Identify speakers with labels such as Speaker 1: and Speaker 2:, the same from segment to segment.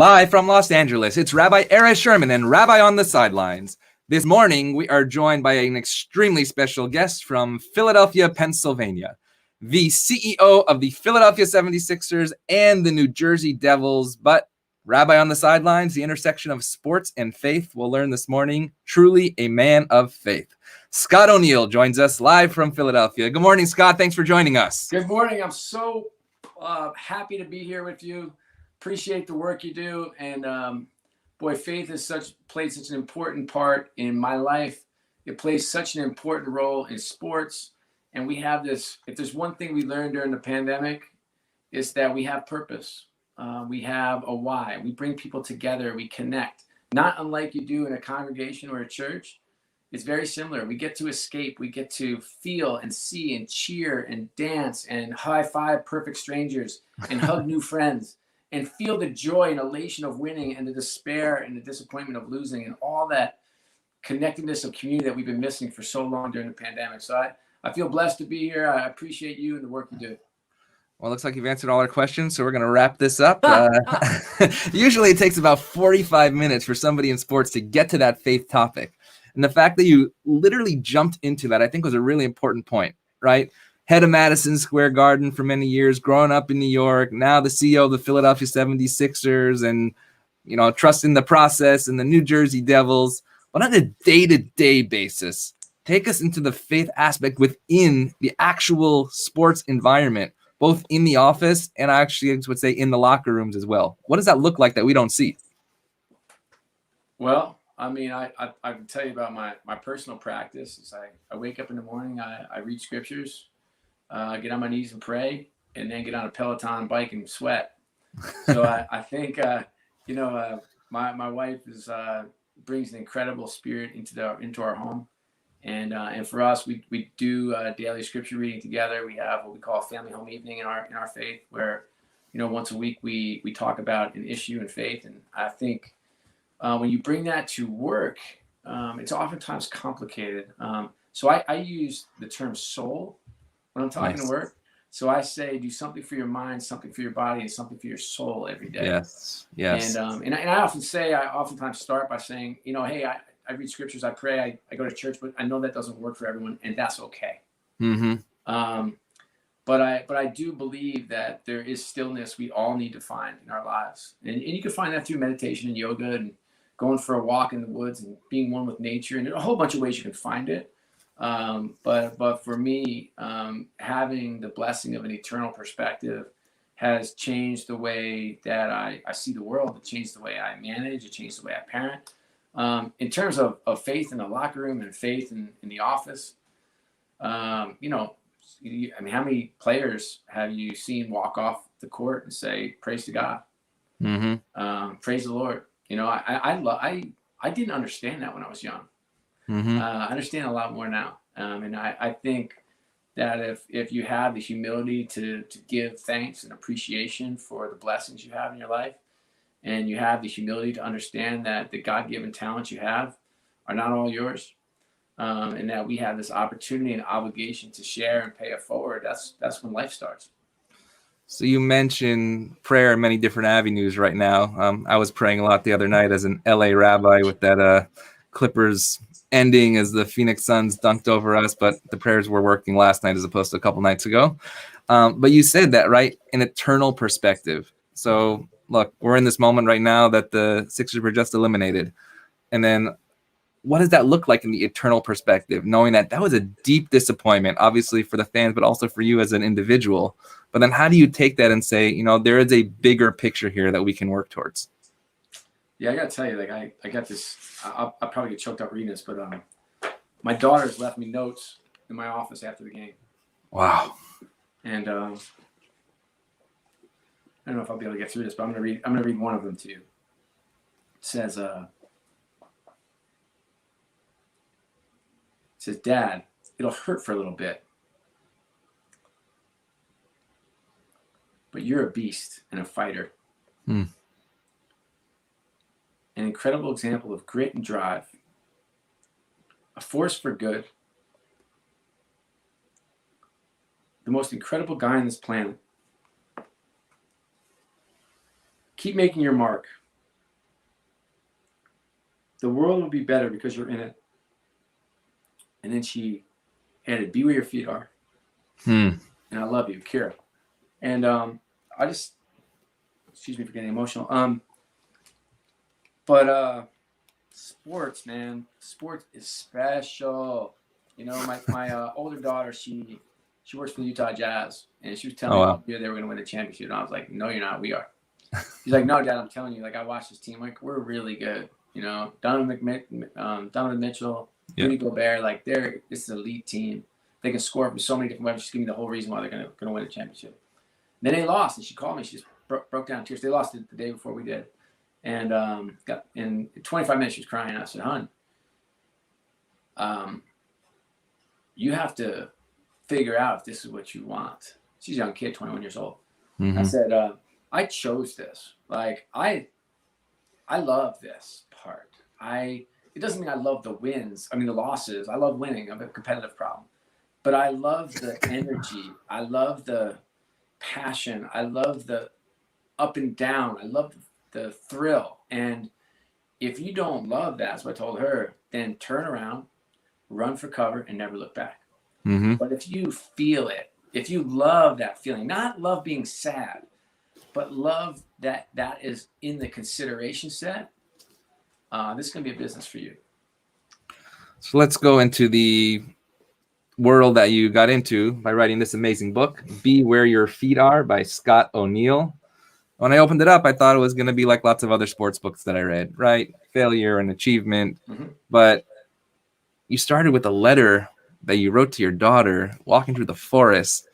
Speaker 1: Live from Los Angeles, it's Rabbi Sherman and Rabbi on the Sidelines. This morning, we are joined by an extremely special guest from Philadelphia, Pennsylvania, the CEO of the Philadelphia 76ers and the New Jersey Devils. But Rabbi on the Sidelines, the intersection of sports and faith, we'll learn this morning, truly a man of faith. Scott O'Neill joins us live from Philadelphia. Good morning, Scott. Thanks for joining us.
Speaker 2: Good morning. I'm so happy to be here with you. Appreciate the work you do. And boy, faith has played such an important part in my life. It plays such an important role in sports. And we have this, if there's one thing we learned during the pandemic, it's that we have purpose. We have a why. We bring people together. We connect. Not unlike you do in a congregation or a church. It's very similar. We get to escape. We get to feel and see and cheer and dance and high five perfect strangers and hug new friends and feel the joy and elation of winning and the despair and the disappointment of losing and all that connectedness of community that we've been missing for so long during the pandemic. So I feel blessed to be here. I appreciate you and the work you do.
Speaker 1: Well, it looks like you've answered all our questions, so we're going to wrap this up. Usually it takes about 45 minutes for somebody in sports to get to that faith topic. And the fact that you literally jumped into that, I think, was a really important point, right? Head of Madison Square Garden for many years, growing up in New York, now the CEO of the Philadelphia 76ers and, trusting the process and the New Jersey Devils. But on a day-to-day basis, take us into the faith aspect within the actual sports environment, both in the office and I would say in the locker rooms as well. What does that look like that we don't see?
Speaker 2: Well, I can tell you about my personal practice. Is I wake up in the morning, I read scriptures, get on my knees and pray, and then get on a Peloton bike and sweat. So I think, my wife brings an incredible spirit into our home. And for us, we do daily scripture reading together. We have what we call a family home evening in our faith, where, once a week we talk about an issue in faith. And I think, when you bring that to work, it's oftentimes complicated. So I use the term soul when I'm talking to work. So I say, do something for your mind, something for your body, and something for your soul every day.
Speaker 1: Yes.
Speaker 2: And I oftentimes start by saying, hey, I read scriptures, I pray, I go to church, but I know that doesn't work for everyone, and that's okay.
Speaker 1: Mm-hmm.
Speaker 2: But I do believe that there is stillness we all need to find in our lives. And you can find that through meditation and yoga and going for a walk in the woods and being one with nature. And there are a whole bunch of ways you can find it. But for me, having the blessing of an eternal perspective has changed the way that I see the world. It changed the way I manage. It changed the way I parent. In terms of faith in the locker room and faith in the office, how many players have you seen walk off the court and say, praise to God, praise the Lord? I didn't understand that when I was young. I understand a lot more now. And I think that if you have the humility to give thanks and appreciation for the blessings you have in your life, and you have the humility to understand that the God-given talents you have are not all yours, and that we have this opportunity and obligation to share and pay it forward, that's when life starts.
Speaker 1: So you mentioned prayer in many different avenues right now. I was praying a lot the other night as an LA rabbi with that Clippers ending as the Phoenix Suns dunked over us, but the prayers were working last night as opposed to a couple nights ago. But you said that, right? An eternal perspective. So look, we're in this moment right now that the Sixers were just eliminated. And then what does that look like in the eternal perspective, knowing that was a deep disappointment, obviously for the fans, but also for you as an individual? But then how do you take that and say, there is a bigger picture here that we can work towards?
Speaker 2: Yeah, I got to tell you, I got this, I'll probably get choked up reading this, but my daughters left me notes in my office after the game.
Speaker 1: Wow.
Speaker 2: And I don't know if I'll be able to get through this, but I'm going to read one of them to you. It says, Dad, it'll hurt for a little bit, but you're a beast and a fighter. An incredible example of grit and drive, a force for good, the most incredible guy on this planet. Keep making your mark. The world will be better because you're in it. And then she added, be where your feet are. And I love you, Kira. And I just, excuse me for getting emotional. But sports, man, sports is special. You know, my older daughter, she works for the Utah Jazz, and she was telling me they were going to win the championship. And I was like, no, you're not. We are. She's like, no, Dad, I'm telling you. Like, I watched this team. Like, we're really good. You know, Donovan Mitchell, Rudy Gobert. Like, this is an elite team. They can score from so many different weapons. Just give me the whole reason why they're going to win the championship. Then they lost, and she called me. She just broke down in tears. They lost the day before we did. And got in 25 minutes, she was crying. I said, hon, you have to figure out if this is what you want. She's a young kid, 21 years old. I said, I chose this. Like, I love this part. It doesn't mean I love the wins. I mean, the losses. I love winning. I have a competitive problem. But I love the energy. I love the passion. I love the up and down. I love the thrill. And if you don't love that, as I told her, then turn around, run for cover, and never look back. But if you feel it, if you love that feeling, not love being sad, but love that is in the consideration set, this is going to be a business for you.
Speaker 1: So let's go into the world that you got into by writing this amazing book, Be Where Your Feet Are by Scott O'Neill. When I opened it up, I thought it was going to be like lots of other sports books that I read, right? Failure and achievement. But you started with a letter that you wrote to your daughter walking through the forest,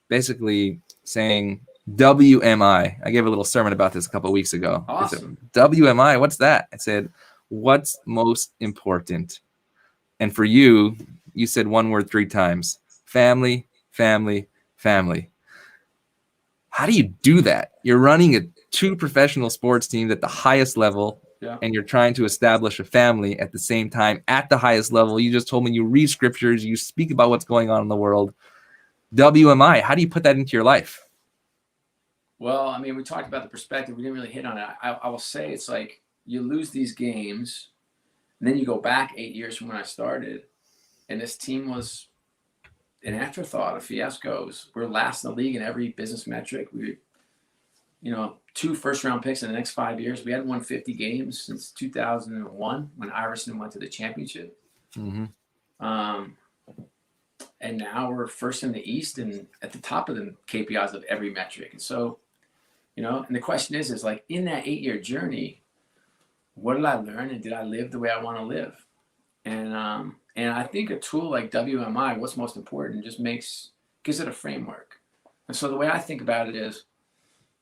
Speaker 1: basically saying, WMI. I gave a little sermon about this a couple of weeks ago.
Speaker 2: Awesome.
Speaker 1: Said, WMI, what's that? I said, what's most important? And for you, you said one word 3 times, family, family, family. How do you do that? You're running 2 professional sports teams at the highest level, and you're trying to establish a family at the same time at the highest level. You just told me you read scriptures, you speak about what's going on in the world. WMI, how do you put that into your life?
Speaker 2: Well, I mean, we talked about the perspective. We didn't really hit on it. I will say it's like you lose these games, and then you go back 8 years from when I started, and this team was an afterthought, a fiasco. We're last in the league in every business metric. We, 2 first-round picks in the next 5 years. We hadn't won 50 games since 2001 when Iverson went to the championship. And now we're first in the East and at the top of the KPIs of every metric. And so, and the question is like in that 8-year journey, what did I learn and did I live the way I want to live? And I think a tool like WMI, what's most important, just gives it a framework. And so the way I think about it is,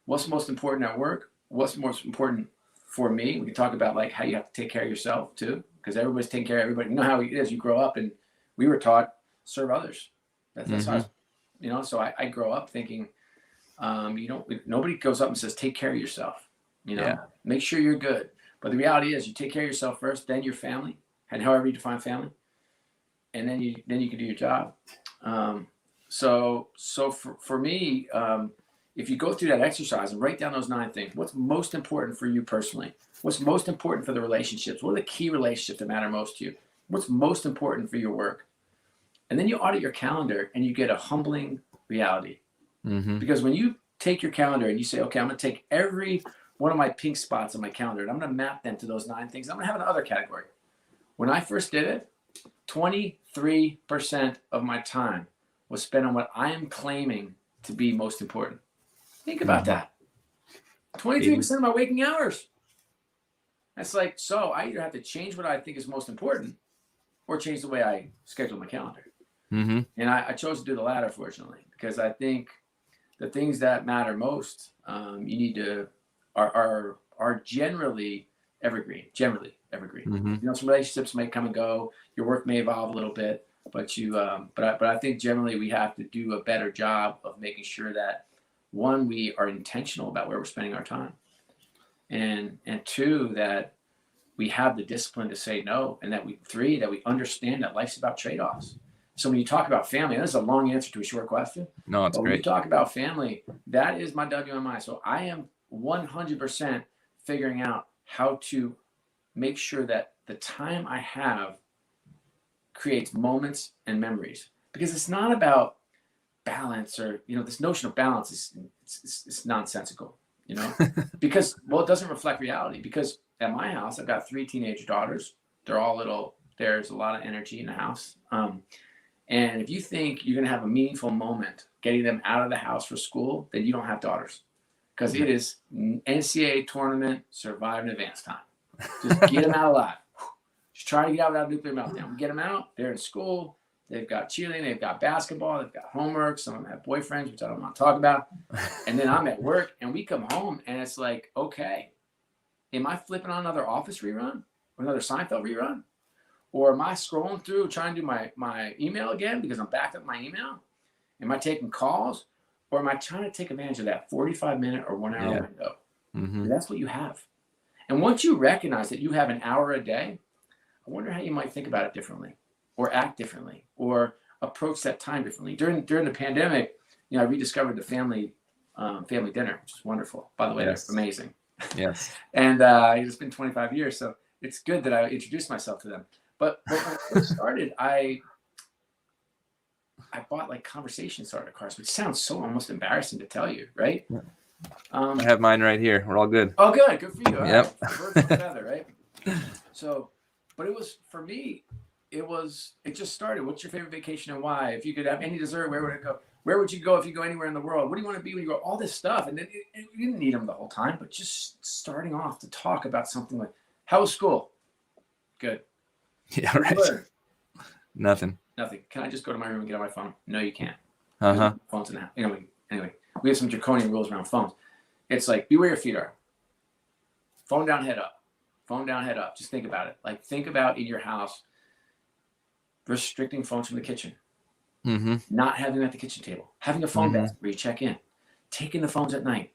Speaker 2: what's most important at work? What's most important for me? We can talk about like how you have to take care of yourself too, because everybody's taking care of everybody. You know how it is. You grow up and we were taught serve others. That's how so I grow up thinking, nobody goes up and says, take care of yourself, make sure you're good. But the reality is you take care of yourself first, then your family, and however you define family. And then you can do your job. So for me, if you go through that exercise and write down those 9 things, what's most important for you personally? What's most important for the relationships? What are the key relationships that matter most to you? What's most important for your work? And then you audit your calendar and you get a humbling reality. Because when you take your calendar and you say, okay, I'm going to take every one of my pink spots on my calendar and I'm going to map them to those 9 things. I'm going to have another category. When I first did it, 23% of my time was spent on what I am claiming to be most important. Think about that. 23% of my waking hours. That's like, so I either have to change what I think is most important or change the way I schedule my calendar. And I chose to do the latter, fortunately, because I think the things that matter most, you need to are generally evergreen. Some relationships may come and go. Your work may evolve a little bit, but I think generally we have to do a better job of making sure that 1, we are intentional about where we're spending our time, and 2, that we have the discipline to say no, and 3, that we understand that life's about trade-offs. So when you talk about family, and this is a long answer to a short question.
Speaker 1: No, it's great.
Speaker 2: When you talk about family, that is my WMI. So I am 100% figuring out how to make sure that the time I have creates moments and memories, because it's not about balance, or this notion of balance is it's nonsensical, because it doesn't reflect reality. Because at my house I've got 3 teenage daughters. They're all little. There's a lot of energy in the house, and if you think you're going to have a meaningful moment getting them out of the house for school, then you don't have daughters, because it is NCAA tournament survive in advance time. Just get them out alive. Just try to get out without a nuclear meltdown. We get them out. They're in school. They've got cheerleading. They've got basketball. They've got homework. Some of them have boyfriends, which I don't want to talk about. And then I'm at work, and we come home, and it's like, okay, am I flipping on another Office rerun or another Seinfeld rerun? Or am I scrolling through trying to do my email again because I'm backed up my email? Am I taking calls? Or am I trying to take advantage of that 45-minute or 1 hour window? Mm-hmm. That's what you have. And once you recognize that you have an hour a day, I wonder how you might think about it differently, or act differently, or approach that time differently. During the pandemic, I rediscovered the family dinner, which is wonderful. By the way, That's amazing.
Speaker 1: Yes.
Speaker 2: And it's been 25 years, so it's good that I introduced myself to them. But when I first started, I bought like conversation starter cards, which sounds so almost embarrassing to tell you, right? Yeah.
Speaker 1: I have mine right here. We're all good.
Speaker 2: Oh, good for you. All
Speaker 1: yep.
Speaker 2: Right. Birds of a feather, right? So, but it was, for me, it just started. What's your favorite vacation and why? If you could have any dessert, where would it go? Where would you go if you go anywhere in the world? What do you want to be when you go? All this stuff. And then you didn't need them the whole time, but just starting off to talk about something like, how was school? Good.
Speaker 1: Yeah, right. Nothing.
Speaker 2: Can I just go to my room and get on my phone? No, you can't.
Speaker 1: Uh-huh.
Speaker 2: Phones in the house. Anyway, we have some draconian rules around phones. It's like, be where your feet are. Phone down, head up. Phone down, head up. Just think about it. Like, think about in your house, restricting phones from the kitchen.
Speaker 1: Mm-hmm.
Speaker 2: Not having them at the kitchen table. Having a phone desk where you check in. Taking the phones at night.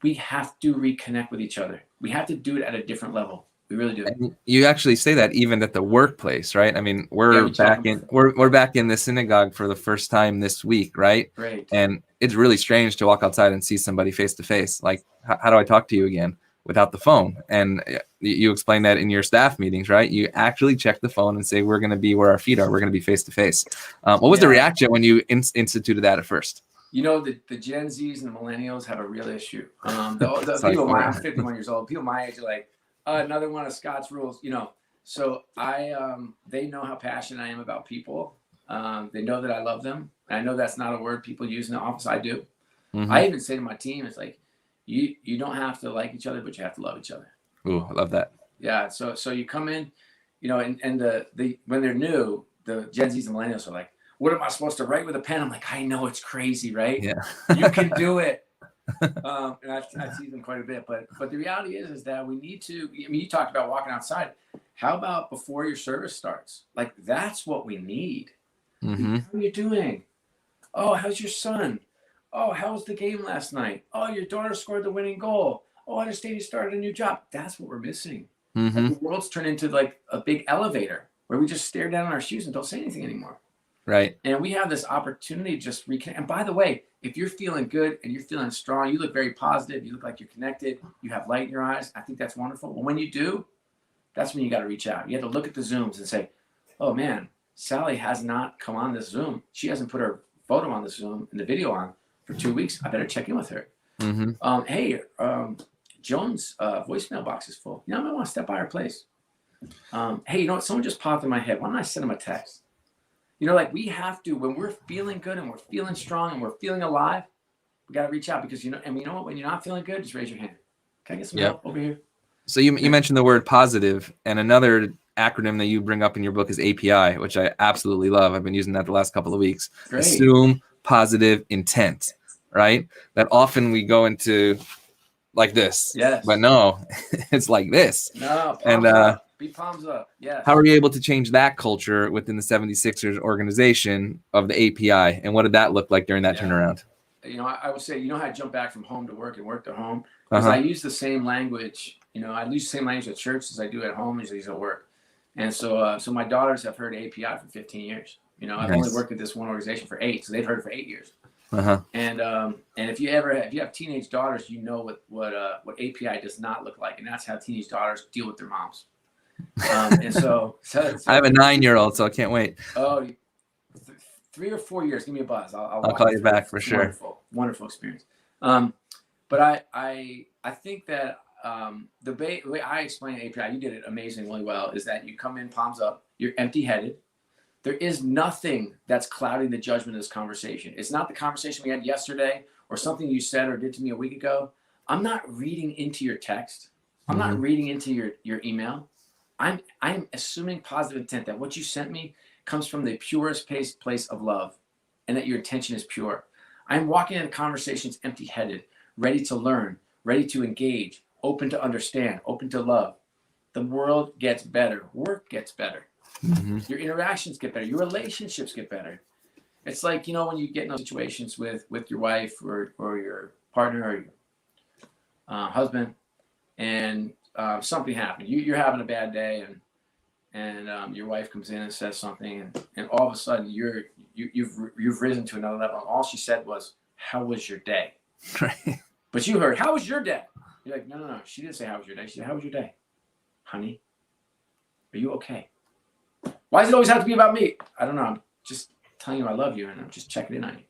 Speaker 2: We have to reconnect with each other. We have to do it at a different level. We really do.
Speaker 1: And you actually say that even at the workplace, right? I mean, we're back in the synagogue for the first time this week, right?
Speaker 2: Great.
Speaker 1: And it's really strange to walk outside and see somebody face to face. Like, how do I talk to you again without the phone? And you explain that in your staff meetings, right? You actually check the phone and say, we're going to be where our feet are. We're going to be face to face. What was the reaction when you instituted that at first?
Speaker 2: The Gen Zs and the millennials have a real issue. The people, I'm 51 years old. People my age are like, another one of Scott's rules, So they know how passionate I am about people. They know that I love them. And I know that's not a word people use in the office. I do. Mm-hmm. I even say to my team, it's like, you don't have to like each other, but you have to love each other.
Speaker 1: Ooh, I love that.
Speaker 2: Yeah. So you come in, and the when they're new, the Gen Zs and millennials are like, what am I supposed to write with a pen? I'm like, I know, it's crazy, right?
Speaker 1: Yeah.
Speaker 2: You can do it. And I see them quite a bit, but the reality is that we need to. You talked about walking outside. How about before your service starts? Like, that's what we need.
Speaker 1: Mm-hmm.
Speaker 2: How are you doing? Oh, how's your son? Oh, how was the game last night? Oh, your daughter scored the winning goal. Oh, I understand you started a new job. That's what we're missing.
Speaker 1: Mm-hmm.
Speaker 2: Like, the world's turned into like a big elevator where we just stare down our shoes and don't say anything anymore.
Speaker 1: Right.
Speaker 2: And we have this opportunity to just reconnect. And by the way, if you're feeling good and you're feeling strong, you look very positive, you look like you're connected, you have light in your eyes, I think that's wonderful. Well, when you do, that's when you got to reach out. You have to look at the Zooms and say, oh man, Sally has not come on this Zoom. She hasn't put her photo on the Zoom and the video on for 2 weeks. I better check in with her.
Speaker 1: Mm-hmm.
Speaker 2: Hey, Joan's voicemail box is full. I might want to step by her place. Hey, what? Someone just popped in my head. Why don't I send them a text? Like, we have to, when we're feeling good and we're feeling strong and we're feeling alive, we got to reach out, because, and you know what, when you're not feeling good, just raise your hand. Can I get some help over here?
Speaker 1: So you mentioned the word positive, and another acronym that you bring up in your book is API, which I absolutely love. I've been using that the last couple of weeks.
Speaker 2: Great.
Speaker 1: Assume positive intent, right? That often we go into like this.
Speaker 2: Yes.
Speaker 1: But no, it's like this.
Speaker 2: No, be palms up. Yeah.
Speaker 1: How are you able to change that culture within the 76ers organization of the API? And what did that look like during that turnaround?
Speaker 2: I would say, how I jump back from home to work and work to home, because I use the same language. I use the same language at church as I do at home, as I use at work. And so my daughters have heard API for 15 years. I've only worked at this one organization for 8, so they've heard it for 8 years. And if you have teenage daughters, what API does not look like, and that's how teenage daughters deal with their moms. And so
Speaker 1: I have a 9-year-old, so I can't wait.
Speaker 2: Oh, 3 or 4 years. Give me a buzz. I'll
Speaker 1: I'll
Speaker 2: walk
Speaker 1: call you
Speaker 2: through it.
Speaker 1: back for
Speaker 2: It's
Speaker 1: sure.
Speaker 2: wonderful experience. But I think that the way I explain API, you did it amazingly well, is that you come in palms up, you're empty-headed. There is nothing that's clouding the judgment of this conversation. It's not the conversation we had yesterday or something you said or did to me a week ago. I'm not reading into your text. I'm not reading into your email. I'm assuming positive intent that what you sent me comes from the purest place of love and that your intention is pure. I'm walking into conversations empty-headed, ready to learn, ready to engage, open to understand, open to love. The world gets better. Work gets better. Your interactions get better. Your relationships get better. It's like, when you get in those situations with your wife or your partner or your husband, and something happened. You're having a bad day, and your wife comes in and says something, and all of a sudden you've risen to another level. And all she said was, "How was your day?"
Speaker 1: Right.
Speaker 2: But you heard, "How was your day?" You're like, no. She didn't say, "How was your day?" She said, "How was your day, honey? Are you okay?" Why does it always have to be about me? I don't know. I'm just telling you I love you, and I'm just checking in on you.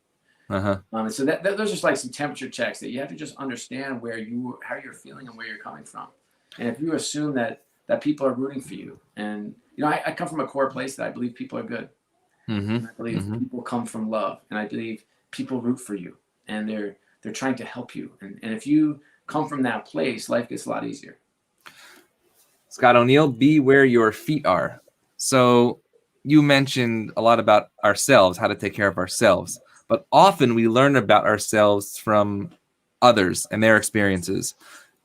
Speaker 2: And so those are just like some temperature checks that you have to just understand how you're feeling and where you're coming from. And if you assume that people are rooting for you, and I come from a core place that I believe people are good. And I believe people come from love, and I believe people root for you, and they're trying to help you. And if you come from that place, life gets a lot easier.
Speaker 1: Scott O'Neill, be where your feet are. So you mentioned a lot about ourselves, how to take care of ourselves, but often we learn about ourselves from others and their experiences.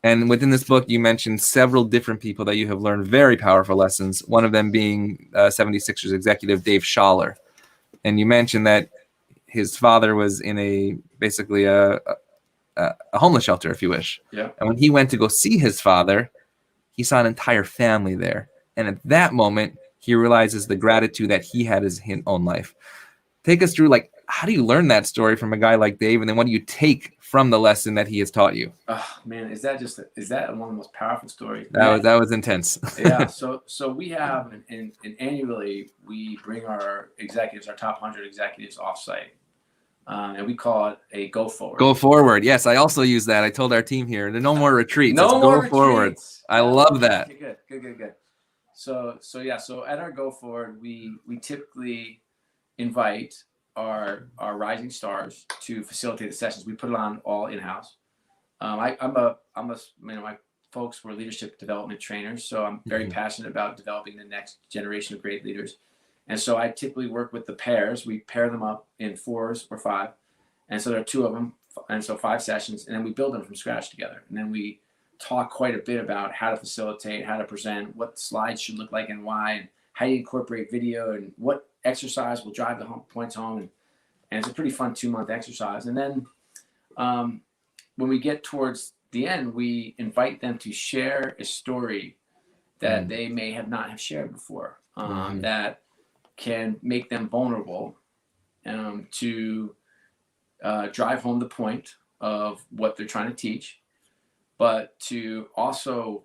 Speaker 1: And within this book, you mentioned several different people that you have learned very powerful lessons, one of them being 76ers executive Dave Schaller. And you mentioned that his father was in basically a homeless shelter, if you wish.
Speaker 2: Yeah.
Speaker 1: And when he went to go see his father, he saw an entire family there. And at that moment, he realizes the gratitude that he had in his own life. Take us through, how do you learn that story from a guy like Dave? And then what do you take from the lesson that he has taught you?
Speaker 2: Oh, man, is that one of the most powerful stories?
Speaker 1: That was intense.
Speaker 2: Yeah. So we have, and annually, we bring our top 100 executives offsite. And we call it a go forward.
Speaker 1: Go forward. Yes, I also use that. I told our team here, no more retreats.
Speaker 2: No more retreats.
Speaker 1: Forward. I love that.
Speaker 2: Okay, good. So at our go forward, we typically invite our rising stars to facilitate the sessions. We put it on all in-house. My folks were leadership development trainers, so I'm very passionate about developing the next generation of great leaders. And so I typically work with the pairs. We pair them up in 4s or 5. And so there are 2 of them. And so 5 sessions. And then we build them from scratch together. And then we talk quite a bit about how to facilitate, how to present, what slides should look like and why, and how you incorporate video, and what exercise will drive the points home. And it's a pretty fun 2-month exercise. And then when we get towards the end, we invite them to share a story that they may not have shared before, that can make them vulnerable to drive home the point of what they're trying to teach, but to also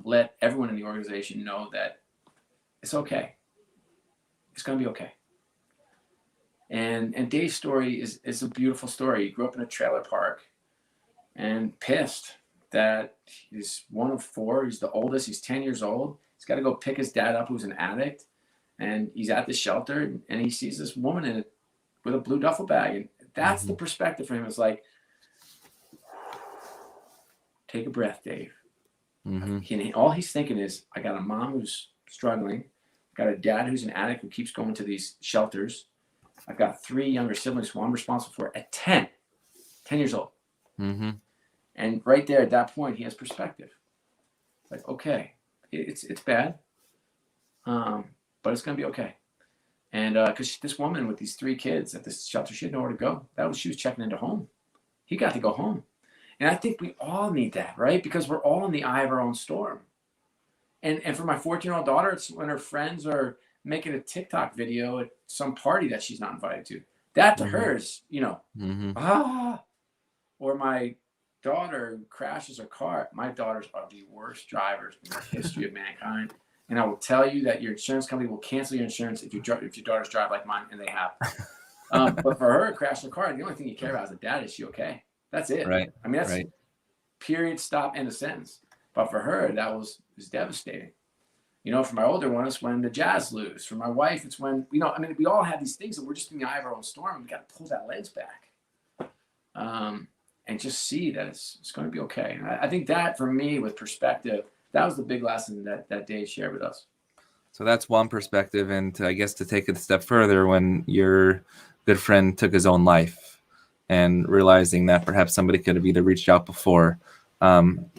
Speaker 2: let everyone in the organization know that it's okay. It's going to be okay. And Dave's story is a beautiful story. He grew up in a trailer park and pissed that he's one of 4. He's the oldest. He's 10 years old. He's got to go pick his dad up, who's an addict. And he's at the shelter, and he sees this woman with a blue duffel bag. And that's the perspective for him. It's like, take a breath, Dave. All he's thinking is, I got a mom who's struggling. I got a dad who's an addict who keeps going to these shelters. I've got 3 younger siblings who I'm responsible for at 10 years old. And right there at that point, he has perspective. It's like, okay, it's bad. But it's going to be okay. And because this woman with these 3 kids at this shelter, she had nowhere to go. She was checking into home. He got to go home. And I think we all need that, right? Because we're all in the eye of our own storm. And for my 14-year-old daughter, it's when her friends are making a TikTok video at some party that she's not invited to. That to her is, Or my daughter crashes her car. My daughters are the worst drivers in the history of mankind. and I will tell you that your insurance company will cancel your insurance if your daughters drive like mine, and they have. But for her, crashing the car, the only thing you care about is the dad. Is she okay? That's it.
Speaker 1: Right.
Speaker 2: I mean, that's
Speaker 1: right.
Speaker 2: period, stop, end of sentence. But for her, that was devastating. You know, for my older one, it's when the Jazz lose. For my wife, it's when, you know, I mean, we all have these things, and we're just in the eye of our own storm. And we got to pull that lens back, and just see that it's going to be okay. And I think that, for me, with perspective, that was the big lesson that Dave shared with us.
Speaker 1: So that's one perspective. And I guess to take it a step further, when your good friend took his own life and realizing that perhaps somebody could have either reached out before,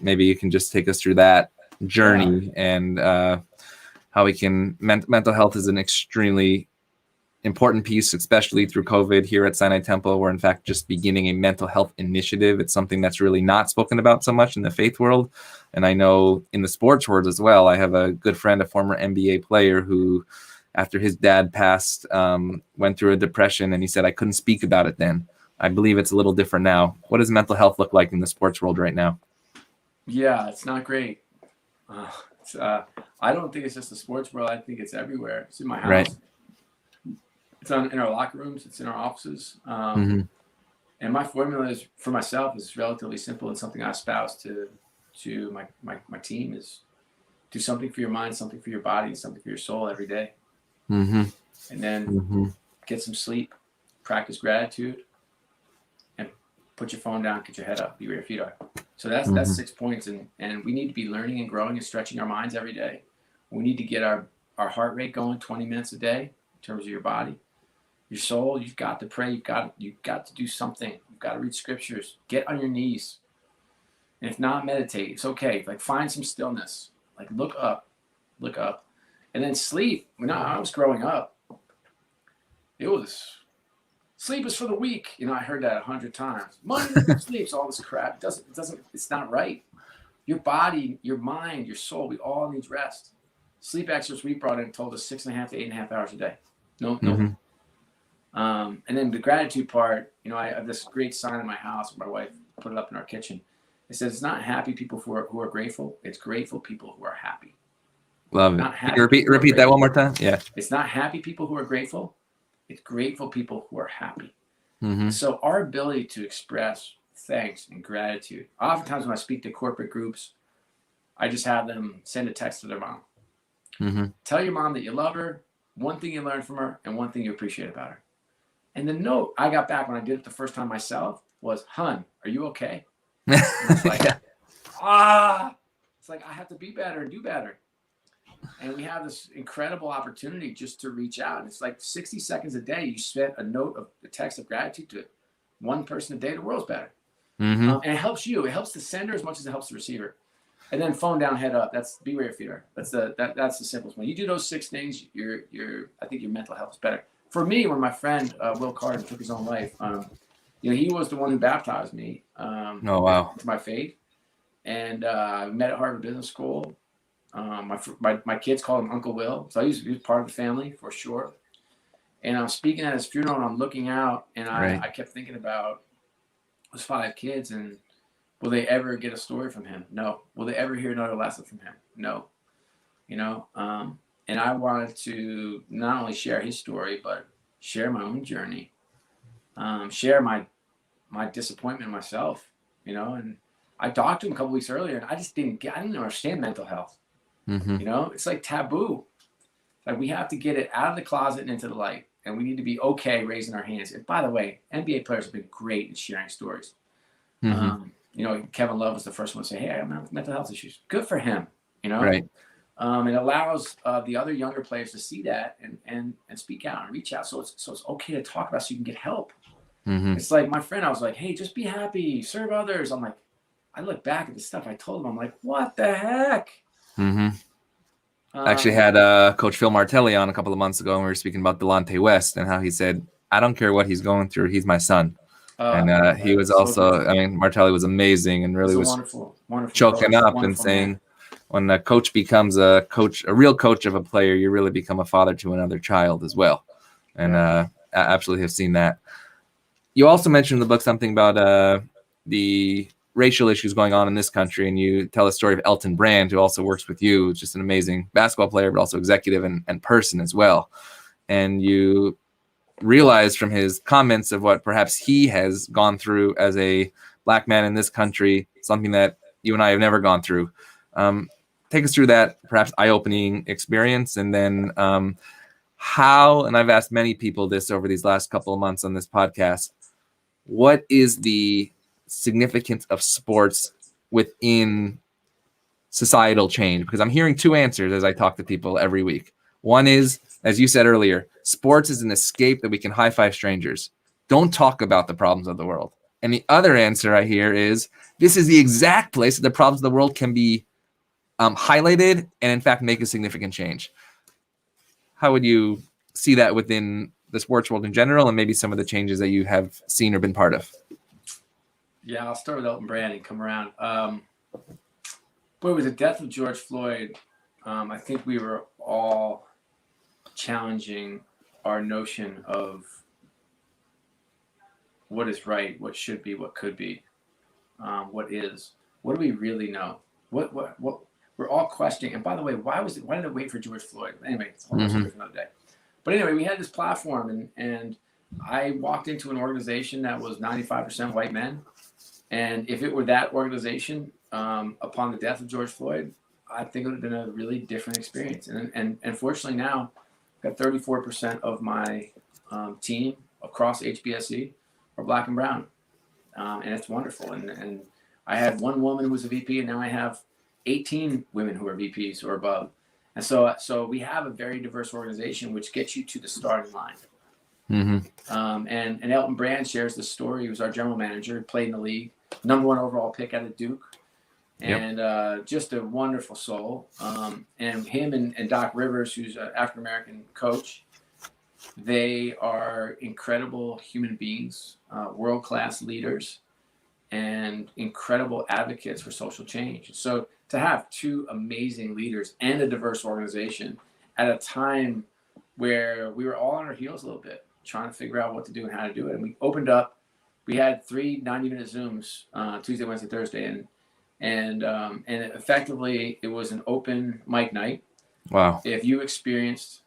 Speaker 1: maybe you can just take us through that journey and how we can, mental health is an extremely important piece, especially through COVID here at Sinai Temple. We're in fact just beginning a mental health initiative. It's something that's really not spoken about so much in the faith world. And I know in the sports world as well. I have a good friend, a former NBA player who, after his dad passed, went through a depression, and he said, I couldn't speak about it then. I believe it's a little different now. What does mental health look like in the sports world right now?
Speaker 2: Yeah, it's not great. I don't think it's just the sports world. I think it's everywhere. It's in my house.
Speaker 1: Right.
Speaker 2: It's in our locker rooms. It's in our offices. And my formula is, for myself, is relatively simple, and something I espouse to my team is do something for your mind, something for your body, and something for your soul every day. And then get some sleep, practice gratitude, and put your phone down, get your head up, be where your feet are. So that's 6 points. And we need to be learning and growing and stretching our minds every day. We need to get our heart rate going 20 minutes a day in terms of your body. Your soul, you've got to pray. You've got to do something. You've got to read scriptures. Get on your knees. And if not, meditate. It's okay. Like, find some stillness. Like, look up. And then sleep. When I was growing up, sleep is for the weak. You know, I heard that 100 times. Money sleeps, all this crap. It's not right. Your body, your mind, your soul, we all need rest. Sleep experts we brought in told us 6.5 to 8.5 hours a day. No. And then the gratitude part, you know, I have this great sign in my house. My wife put it up in our kitchen. It says, it's not happy people who are grateful. It's grateful people who are happy.
Speaker 1: Love it. Repeat that one more time. Yeah.
Speaker 2: It's not happy people who are grateful. It's grateful people who are happy. So our ability to express thanks and gratitude. Oftentimes when I speak to corporate groups, I just have them send a text to their mom. Tell your mom that you love her, one thing you learned from her, and one thing you appreciate about her. And the note I got back when I did it the first time myself was, "Hun, are you okay?" It's like, it's like, I have to be better and do better. And we have this incredible opportunity just to reach out. And it's like 60 seconds a day. You spent a text of gratitude to one person a day. The world's better. And it helps you. It helps the sender as much as it helps the receiver. And then phone down, head up. That's be where your feet are. That's the simplest one. You do those 6 things, I think your mental health is better. For me, when my friend Will Carter took his own life, you know, he was the one who baptized me.
Speaker 1: Oh, wow.
Speaker 2: To my faith. And met at Harvard Business School. My kids call him Uncle Will. So he was part of the family for sure. And I'm speaking at his funeral, and I'm looking out, and I kept thinking about those 5 kids, and will they ever get a story from him? No. Will they ever hear another lesson from him? No. You know, and I wanted to not only share his story, but share my own journey, share my disappointment in myself, you know. And I talked to him a couple weeks earlier, and I didn't understand mental health. You know, it's like taboo. Like, we have to get it out of the closet and into the light, and we need to be okay raising our hands. And by the way, NBA players have been great at sharing stories. You know, Kevin Love was the first one to say, "Hey, I have mental health issues." Good for him, you know. Right. It allows the other younger players to see that and speak out and reach out. So it's okay to talk about, so you can get help. It's like my friend, I was like, "Hey, just be happy, serve others." I'm like, I look back at the stuff I told him. I'm like, what the heck?
Speaker 1: I actually had Coach Phil Martelli on a couple of months ago, and we were speaking about Delonte West and how he said, "I don't care what he's going through. He's my son." And he was also, I mean, Martelli was amazing and really was wonderful choking up and saying, when a coach becomes a real coach of a player, you really become a father to another child as well. And I absolutely have seen that. You also mentioned in the book something about the racial issues going on in this country, and you tell the story of Elton Brand, who also works with you, who's just an amazing basketball player, but also executive and person as well. And you realize from his comments of what perhaps he has gone through as a Black man in this country, something that you and I have never gone through. Take us through that perhaps eye-opening experience, and then how, and I've asked many people this over these last couple of months on this podcast, what is the significance of sports within societal change? Because I'm hearing two answers as I talk to people every week. One is, as you said earlier, sports is an escape that we can high-five strangers. Don't talk about the problems of the world. And the other answer I hear is, this is the exact place that the problems of the world can be highlighted and in fact make a significant change. How would you see that within the sports world in general, and maybe some of the changes that you have seen or been part of?
Speaker 2: Yeah, I'll start with Elton Brand and come around. Boy, with the death of George Floyd, I think we were all challenging our notion of what is right, what should be, what could be, what is. What do we really know? What we're all questioning. And by the way, why did it wait for George Floyd? Anyway, it's a whole story for another day. But anyway, we had this platform, and I walked into an organization that was 95% white men. And if it were that organization, upon the death of George Floyd, I think it would have been a really different experience. And fortunately now, I've got 34% of my team across HBSE are Black and brown. And it's wonderful. And I had one woman who was a VP, and now I have 18 women who are VPs or above. And so we have a very diverse organization, which gets you to the starting line. And Elton Brand shares the story. He was our general manager, played in the league, #1 overall pick out of Duke, and just a wonderful soul. And him and Doc Rivers, who's an African-American coach, they are incredible human beings, world-class leaders, and incredible advocates for social change. So to have two amazing leaders and a diverse organization at a time where we were all on our heels a little bit, trying to figure out what to do and how to do it. And we opened up, we had 3 90-minute Zooms, Tuesday, Wednesday, Thursday. And effectively it was an open mic night.
Speaker 1: Wow.
Speaker 2: If you experienced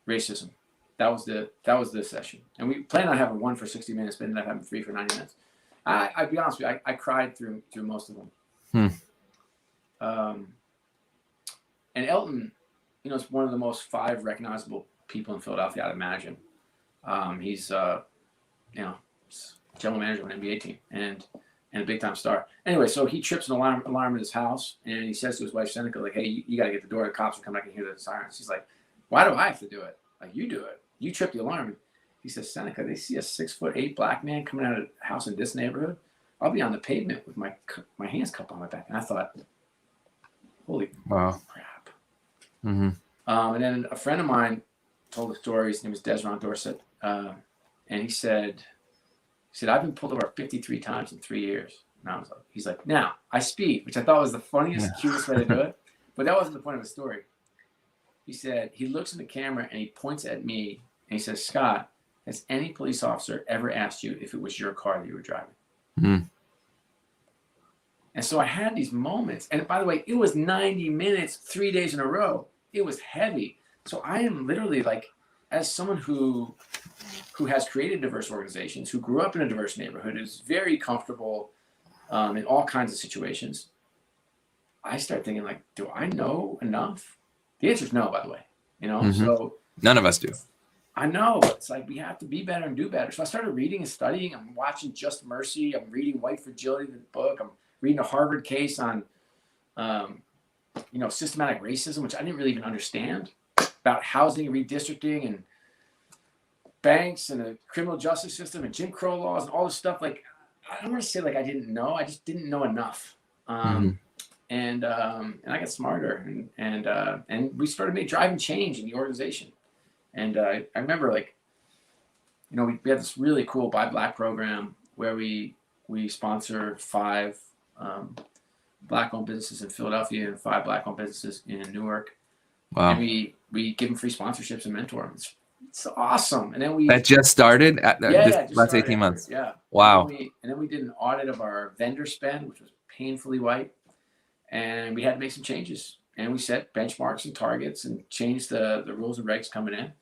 Speaker 2: racism, that was the session. And we planned on having one for 60 minutes, but ended up having 3 for 90 minutes. I'll be honest with you, I cried through most of them. And Elton, is one of the most 5 recognizable people in Philadelphia, I'd imagine. He's general manager of an NBA team and a big time star. Anyway, so he trips an alarm in his house, and he says to his wife Seneca, like, "Hey, you got to get the door. The cops are coming. I can hear the sirens." She's like, "Why do I have to do it? Like, you do it. You trip the alarm." And he says, "Seneca, they see a 6'8" Black man coming out of a house in this neighborhood. I'll be on the pavement with my hands cupped on my back." And I thought, holy crap. And then a friend of mine told the story. His name was Desron Dorset. And he said, "I've been pulled over 53 times in 3 years." And he's like, "Now I speed," which I thought was the funniest, cutest way to do it. But that wasn't the point of the story. He said, he looks in the camera and he points at me and he says, "Scott, has any police officer ever asked you if it was your car that you were driving?" And so I had these moments. And by the way, it was 90 minutes, 3 days in a row. It was heavy. So I am literally like, as someone who has created diverse organizations, who grew up in a diverse neighborhood, is very comfortable in all kinds of situations, I start thinking, like, do I know enough? The answer is no, by the way. So
Speaker 1: none of us do.
Speaker 2: I know, but it's like we have to be better and do better. So I started reading and studying. I'm watching Just Mercy. I'm reading White Fragility, the book. I'm reading a Harvard case on, systematic racism, which I didn't really even understand, about housing redistricting and banks and the criminal justice system and Jim Crow laws and all this stuff. Like, I don't want to say like I didn't know. I just didn't know enough. And I got smarter and we started driving change in the organization. And I remember, like, we had this really cool Buy Black program where we sponsor 5 Black-owned businesses in Philadelphia and 5 Black-owned businesses in Newark. Wow. And we give them free sponsorships and mentor them. It's awesome. And then we
Speaker 1: That just started at this
Speaker 2: just
Speaker 1: last
Speaker 2: started
Speaker 1: 18
Speaker 2: after,
Speaker 1: months.
Speaker 2: yeah.
Speaker 1: Wow.
Speaker 2: And then we did an audit of our vendor spend, which was painfully white, and we had to make some changes. And we set benchmarks and targets and changed the rules and regs coming in.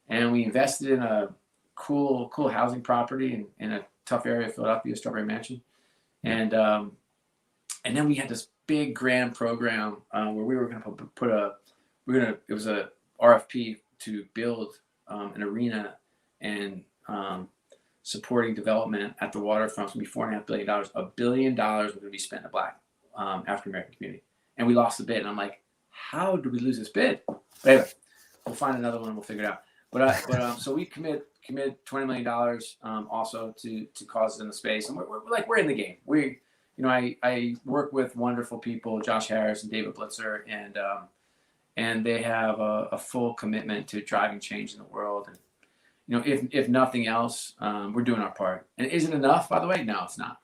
Speaker 2: And we invested in a cool housing property in a tough area of Philadelphia, Strawberry Mansion. And then we had this big grand program where we were going to it was a RFP to build an arena and supporting development at the waterfront. It's going to be $4.5 billion. $1 billion was going to be spent in the Black African American community. And we lost the bid. And I'm like, how did we lose this bid? But anyway, we'll find another one. We'll figure it out. So we committed $20 million also to causes in the space. And we're in the game. I work with wonderful people, Josh Harris and David Blitzer, and they have a full commitment to driving change in the world. And if nothing else, we're doing our part. And is it enough, by the way? No, it's not.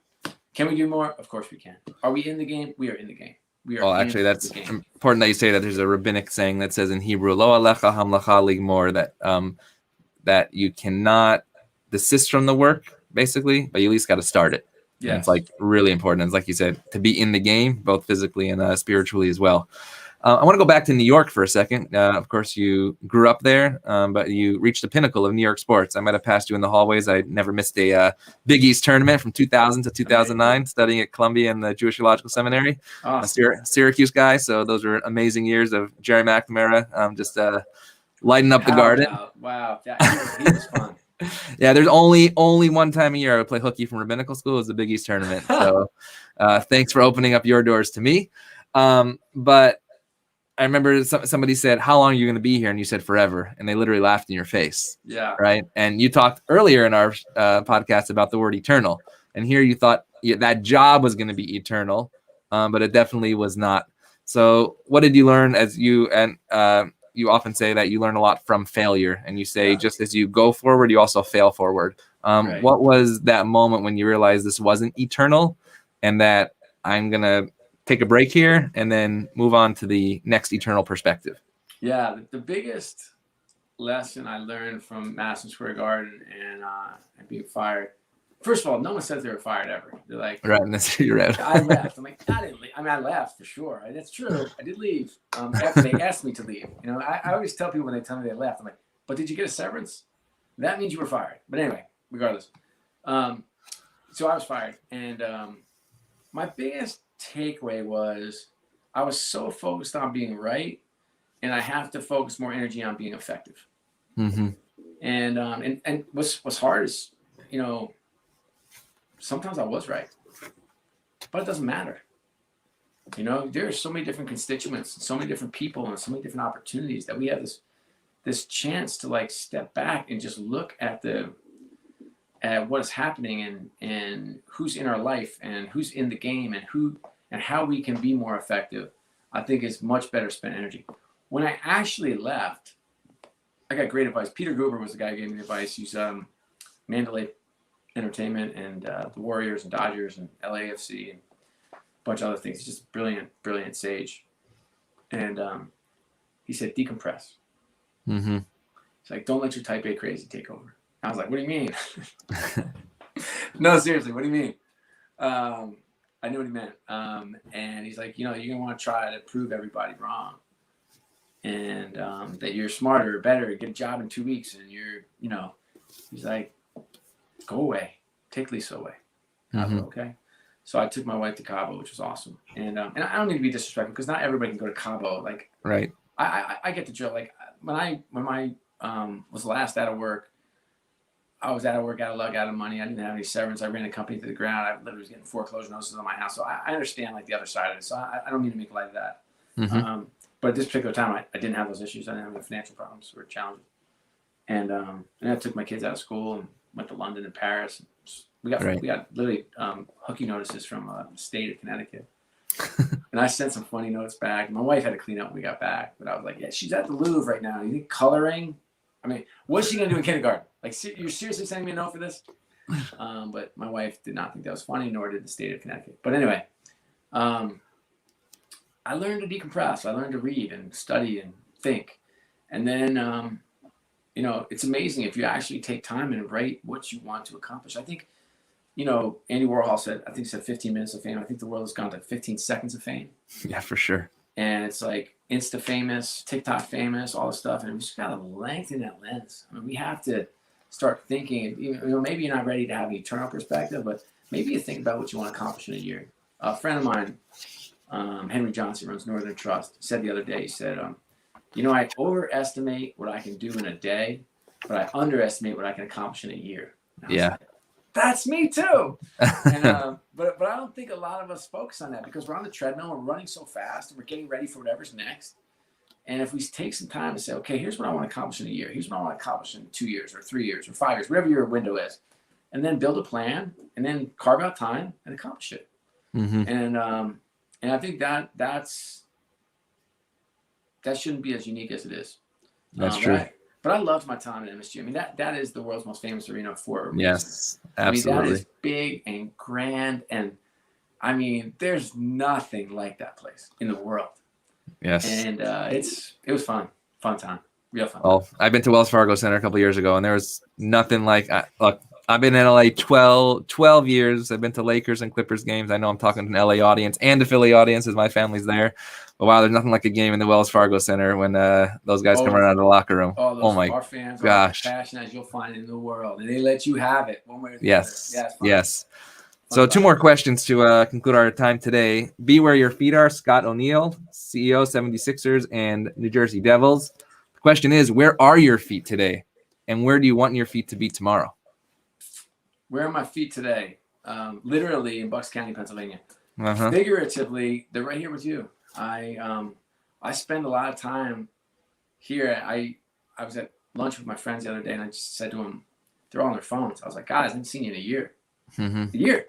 Speaker 2: Can we do more? Of course we can. Are we in the game? We are in the game.
Speaker 1: Well, actually, that's important that you say that. There's a rabbinic saying that says in Hebrew, "Lo alecha hamlacha ligmor," that you cannot desist from the work, basically, but you at least got to start it. Yeah, it's like really important. It's like you said, to be in the game, both physically and spiritually as well. I want to go back to New York for a second. Of course, you grew up there, but you reached the pinnacle of New York sports. I might have passed you in the hallways. I never missed a Big East tournament from 2000 to 2009, studying at Columbia and the Jewish Theological Seminary. Awesome. A Syracuse guy, so those were amazing years of Jerry McNamara, just lighting up the garden.
Speaker 2: Wow, he was fun.
Speaker 1: Yeah, there's only one time a year I would play hooky from rabbinical school. It was the Big East tournament. So thanks for opening up your doors to me. But I remember somebody said, "How long are you going to be here?" And you said, "Forever." And they literally laughed in your face.
Speaker 2: Yeah.
Speaker 1: Right. And you talked earlier in our podcast about the word eternal. And here you thought that job was going to be eternal, but it definitely was not. So what did you learn as you often say that you learn a lot from failure, and you say just as you go forward, you also fail forward. Right. What was that moment when you realized this wasn't eternal and that I'm going to take a break here and then move on to the next eternal perspective?
Speaker 2: Yeah, the biggest lesson I learned from Madison Square Garden and being fired. First of all, no one says they were fired ever. They're like,
Speaker 1: right, you're right.
Speaker 2: I left. I'm like, I didn't leave. I mean, I left for sure. That's true. I did leave after they asked me to leave. I always tell people when they tell me they left, I'm like, but did you get a severance? That means you were fired. But anyway, regardless. So I was fired. And my biggest takeaway was I was so focused on being right, and I have to focus more energy on being effective. Mm-hmm. And what's hard is, sometimes I was right, but it doesn't matter. There are so many different constituents, and so many different people, and so many different opportunities that we have this chance to step back and just look at what is happening and who's in our life and who's in the game and how we can be more effective. I think is much better spent energy. When I actually left, I got great advice. Peter Guber was the guy who gave me the advice. He's Mandalay Entertainment and the Warriors and Dodgers and LAFC and a bunch of other things. He's just brilliant sage. And he said, decompress. Mm-hmm. It's like, don't let your type A crazy take over. I was like, what do you mean? No, seriously, what do you mean? I knew what he meant. And he's like, you're going to want to try to prove everybody wrong. And that you're smarter, better, get a job in 2 weeks. And he's like, go away. Take Lisa away. Mm-hmm. Okay. So I took my wife to Cabo, which was awesome. And I don't need to be disrespectful because not everybody can go to Cabo.
Speaker 1: Right.
Speaker 2: I get the joke. When I was last out of work, I was out of work, out of luck, out of money. I didn't have any severance. I ran a company to the ground. I literally was getting foreclosure notices on my house. So I understand the other side of it. So I don't mean to make light of that. Mm-hmm. But at this particular time, I didn't have those issues. I didn't have any financial problems or challenges. And I took my kids out of school and went to London and Paris. We got literally hooky notices from the state of Connecticut. And I sent some funny notes back. My wife had to clean up when we got back. But I was like, yeah, she's at the Louvre right now. You think coloring? I mean, what's she going to do in kindergarten? You're seriously sending me a note for this? But my wife did not think that was funny, nor did the state of Connecticut. But anyway, I learned to decompress. I learned to read and study and think. And then it's amazing if you actually take time and write what you want to accomplish. I think, Andy Warhol said, I think he said 15 minutes of fame. I think the world has gone to 15 seconds of fame.
Speaker 1: Yeah, for sure.
Speaker 2: And it's like Insta famous, TikTok famous, all this stuff. And we just got to lengthen that lens. I mean, we have to start thinking, maybe you're not ready to have an eternal perspective, but maybe you think about what you want to accomplish in a year. A friend of mine, Henry Johnson, runs Northern Trust, said the other day, he said, I overestimate what I can do in a day, but I underestimate what I can accomplish in a year.
Speaker 1: Yeah.
Speaker 2: Like, that's me too. And, but I don't think a lot of us focus on that because we're on the treadmill, we're running so fast, and we're getting ready for whatever's next. And if we take some time to say, okay, here's what I want to accomplish in a year. Here's what I want to accomplish in 2 years or 3 years or 5 years, whatever your window is. And then build a plan and then carve out time and accomplish it.
Speaker 1: Mm-hmm.
Speaker 2: And I think that shouldn't be as unique as it is.
Speaker 1: That's true.
Speaker 2: But I loved my time at MSG. I mean, that is the world's most famous arena for a reason.
Speaker 1: Yes, absolutely.
Speaker 2: I mean, that is big and grand. And I mean, there's nothing like that place in the world.
Speaker 1: Yes.
Speaker 2: And it was fun time, real fun.
Speaker 1: Well, I've been to Wells Fargo Center a couple of years ago, and there was nothing like. Look, I've been in LA 12 years. I've been to Lakers and Clippers games. I know I'm talking to an LA audience and a Philly audience, as my family's there. But wow, there's nothing like a game in the Wells Fargo Center when those guys come running out of the locker room.
Speaker 2: Oh
Speaker 1: my
Speaker 2: our fans
Speaker 1: gosh,
Speaker 2: are as passionate as you'll find in the world, and they let you have it one way or the
Speaker 1: yes,
Speaker 2: other.
Speaker 1: Yes. So 2 more questions to conclude our time today. Be where your feet are. Scott O'Neill, CEO, 76ers and New Jersey Devils. The question is, where are your feet today? And where do you want your feet to be tomorrow?
Speaker 2: Where are my feet today? Literally in Bucks County, Pennsylvania.
Speaker 1: Uh-huh.
Speaker 2: Figuratively, they're right here with you. I spend a lot of time here. I was at lunch with my friends the other day, and I just said to them, they're all on their phones. I was like, guys, I haven't seen you in a year.
Speaker 1: Mm-hmm.
Speaker 2: A year.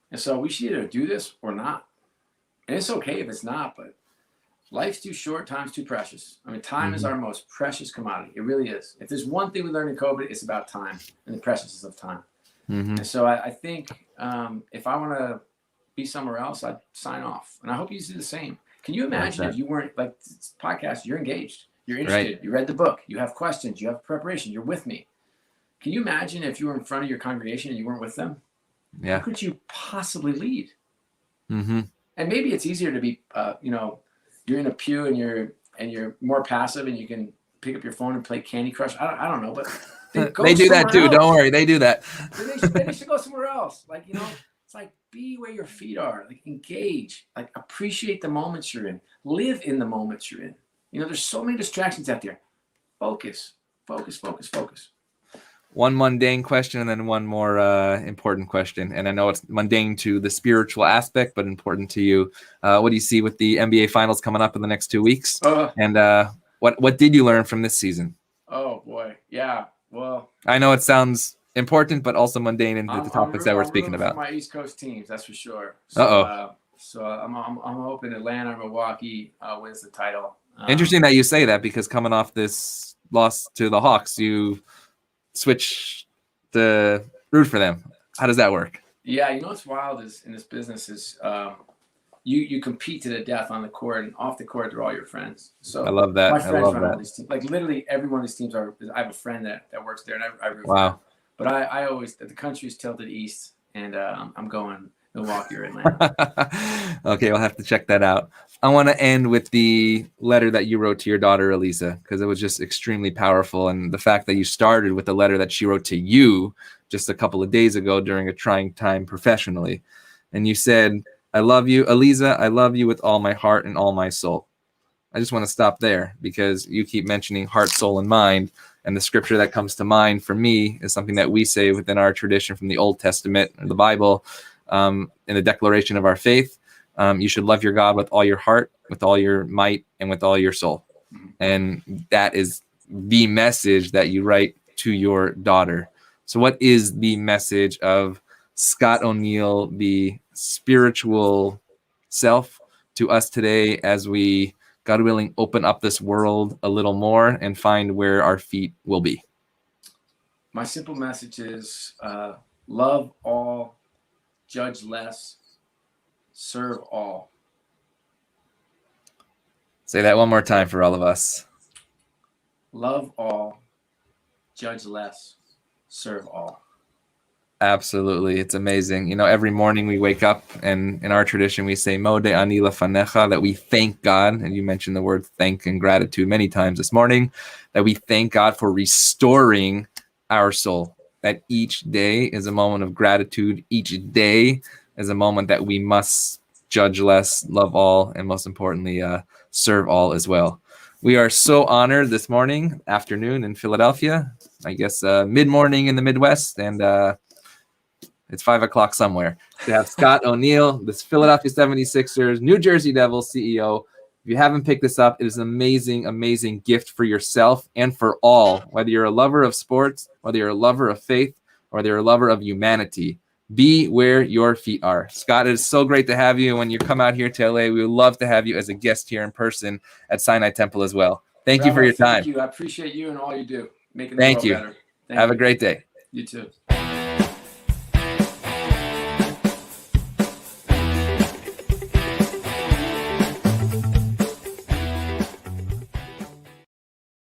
Speaker 2: And so we should either do this or not. And it's okay if it's not, but life's too short, time's too precious. I mean, time is our most precious commodity. It really is. If there's one thing we learned in COVID, it's about time and the preciousness of time.
Speaker 1: Mm-hmm.
Speaker 2: And so I think if I want to be somewhere else, I'd sign off. And I hope you do the same. Can you imagine if you weren't, like this podcast, you're engaged, you're interested, right. You read the book, you have questions, you have preparation, you're with me. Can you imagine if you were in front of your congregation and you weren't with them?
Speaker 1: Yeah.
Speaker 2: How could you possibly lead?
Speaker 1: Mm-hmm. And
Speaker 2: maybe it's easier to be, you're in a pew and you're more passive and you can pick up your phone and play Candy Crush. I don't know, but
Speaker 1: they do that too. Else. Don't worry, they do that.
Speaker 2: They should go somewhere else. Like, it's like be where your feet are. Like engage. Like appreciate the moments you're in. Live in the moments you're in. There's so many distractions out there. Focus.
Speaker 1: One mundane question and then one more important question. And I know it's mundane to the spiritual aspect, but important to you. What do you see with the NBA Finals coming up in the next 2 weeks? And what did you learn from this season?
Speaker 2: Oh, boy. Yeah. Well,
Speaker 1: I know it sounds important, but also mundane in the topics that we're speaking about.
Speaker 2: For my East Coast teams, that's for sure.
Speaker 1: So
Speaker 2: I'm hoping Atlanta or Milwaukee wins the title.
Speaker 1: Interesting that you say that because coming off this loss to the Hawks, you switch to root for them. How does that work?
Speaker 2: Yeah, what's wild is in this business is you compete to the death on the court, and off the court they're all your friends. So
Speaker 1: I love that.
Speaker 2: My friends run all these teams. Like literally every one of these teams I have a friend that works there, and I root for them. But I always the country's tilted east, and I'm going Milwaukee or Atlanta.
Speaker 1: Okay, we'll have to check that out. I want to end with the letter that you wrote to your daughter, Elisa, because it was just extremely powerful. And the fact that you started with the letter that she wrote to you just a couple of days ago during a trying time professionally. And you said, I love you, Elisa. I love you with all my heart and all my soul. I just want to stop there because you keep mentioning heart, soul, and mind. And the scripture that comes to mind for me is something that we say within our tradition from the Old Testament or the Bible in the declaration of our faith. You should love your God with all your heart, with all your might, and with all your soul. And that is the message that you write to your daughter. So what is the message of Scott O'Neill, the spiritual self, to us today as we, God willing, open up this world a little more and find where our feet will be?
Speaker 2: My simple message is love all, judge less, serve all.
Speaker 1: Say that one more time for all of us.
Speaker 2: Love all, judge less, serve all.
Speaker 1: Absolutely. It's amazing. You know, every morning we wake up and in our tradition we say Mode ani lefanecha, that we thank God. And you mentioned the word thank and gratitude many times this morning, that we thank God for restoring our soul. That each day is a moment of gratitude. Each day is a moment that we must judge less, love all, and most importantly, serve all as well. We are so honored this afternoon in Philadelphia, I guess mid-morning in the Midwest, and it's 5 o'clock somewhere, to have Scott O'Neil, this Philadelphia 76ers, New Jersey Devils CEO. If you haven't picked this up, it is an amazing, amazing gift for yourself and for all, whether you're a lover of sports, whether you're a lover of faith, or whether you're a lover of humanity. Be where your feet are. Scott, it is so great to have you. When you come out here to LA, we would love to have you as a guest here in person at Sinai Temple as well. Thank you for your time.
Speaker 2: Thank you. I appreciate you and all you do, making the
Speaker 1: Thank
Speaker 2: world
Speaker 1: you.
Speaker 2: better.
Speaker 1: Have a great day.
Speaker 2: You too.